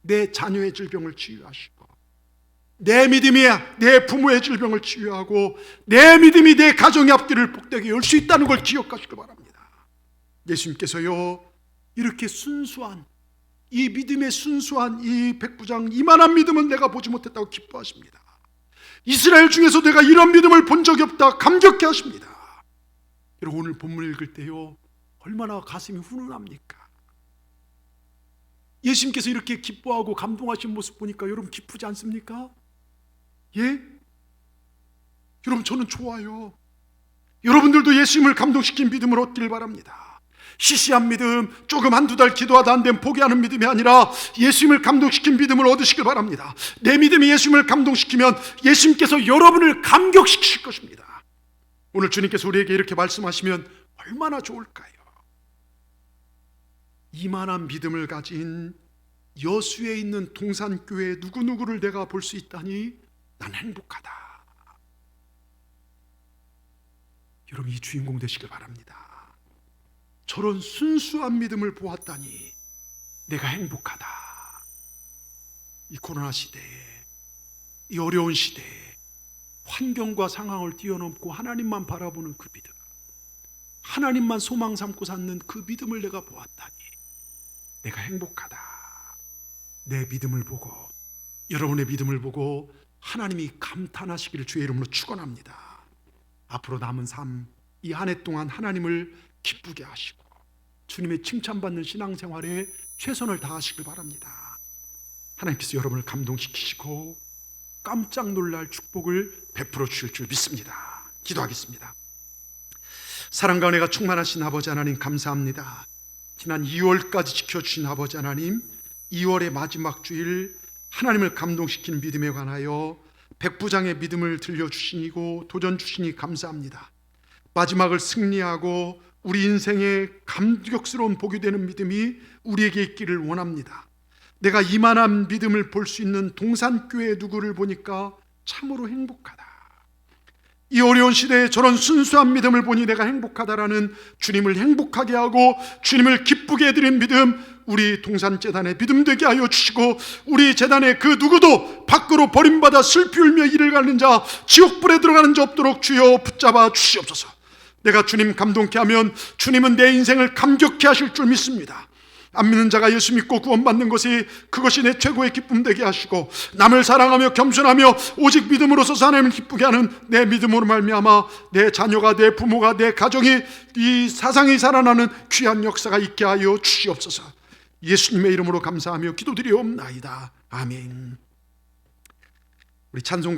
내 자녀의 질병을 치유하시고, 내 믿음이 내 부모의 질병을 치유하고, 내 믿음이 내 가정의 앞길을 복되게 열 수 있다는 걸 기억하시기 바랍니다. 예수님께서요, 이렇게 순수한 이 믿음의 순수한 이 백부장, 이만한 믿음은 내가 보지 못했다고 기뻐하십니다. 이스라엘 중에서 내가 이런 믿음을 본 적이 없다 감격해 하십니다. 여러분, 오늘 본문 읽을 때요, 얼마나 가슴이 훈훈합니까? 예수님께서 이렇게 기뻐하고 감동하신 모습 보니까 여러분 기쁘지 않습니까? 예? 여러분, 저는 좋아요. 여러분들도 예수님을 감동시킨 믿음을 얻길 바랍니다. 시시한 믿음, 조금 한두 달 기도하다 안 되면 포기하는 믿음이 아니라 예수님을 감동시킨 믿음을 얻으시길 바랍니다. 내 믿음이 예수님을 감동시키면 예수님께서 여러분을 감격시키실 것입니다. 오늘 주님께서 우리에게 이렇게 말씀하시면 얼마나 좋을까요? 이만한 믿음을 가진 여수에 있는 동산교회 누구누구를 내가 볼 수 있다니 난 행복하다. 여러분, 이 주인공 되시길 바랍니다. 저런 순수한 믿음을 보았다니 내가 행복하다. 이 코로나 시대에, 이 어려운 시대에 환경과 상황을 뛰어넘고 하나님만 바라보는 그 믿음, 하나님만 소망 삼고 사는 그 믿음을 내가 보았다니 내가 행복하다. 내 믿음을 보고, 여러분의 믿음을 보고 하나님이 감탄하시기를 주의 이름으로 축원합니다. 앞으로 남은 삶, 이 한 해 동안 하나님을 기쁘게 하시고 주님의 칭찬받는 신앙생활에 최선을 다하시길 바랍니다. 하나님께서 여러분을 감동시키시고 깜짝 놀랄 축복을 베풀어 주실 줄 믿습니다. 기도하겠습니다. 사랑과 은혜가 충만하신 아버지 하나님, 감사합니다. 지난 2월까지 지켜주신 아버지 하나님, 2월의 마지막 주일 하나님을 감동시키는 믿음에 관하여 백부장의 믿음을 들려주시고 도전 주시니 감사합니다. 마지막을 승리하고 우리 인생의 감격스러운 복이 되는 믿음이 우리에게 있기를 원합니다. 내가 이만한 믿음을 볼 수 있는 동산교회 누구를 보니까 참으로 행복하다. 이 어려운 시대에 저런 순수한 믿음을 보니 내가 행복하다라는 주님을 행복하게 하고 주님을 기쁘게 해드린 믿음, 우리 동산재단의 믿음 되게 하여 주시고, 우리 재단의 그 누구도 밖으로 버림받아 슬피 울며 이를 가는 자, 지옥불에 들어가는 자 없도록 주여 붙잡아 주시옵소서. 내가 주님 감동케 하면 주님은 내 인생을 감격케 하실 줄 믿습니다. 안 믿는 자가 예수 믿고 구원받는 것이, 그것이 내 최고의 기쁨 되게 하시고, 남을 사랑하며 겸손하며 오직 믿음으로서 하나님을 기쁘게 하는 내 믿음으로 말미암아 내 자녀가, 내 부모가, 내 가정이, 이 사상이 살아나는 귀한 역사가 있게 하여 주시옵소서. 예수님의 이름으로 감사하며 기도드리옵나이다. 아멘. 우리 찬송가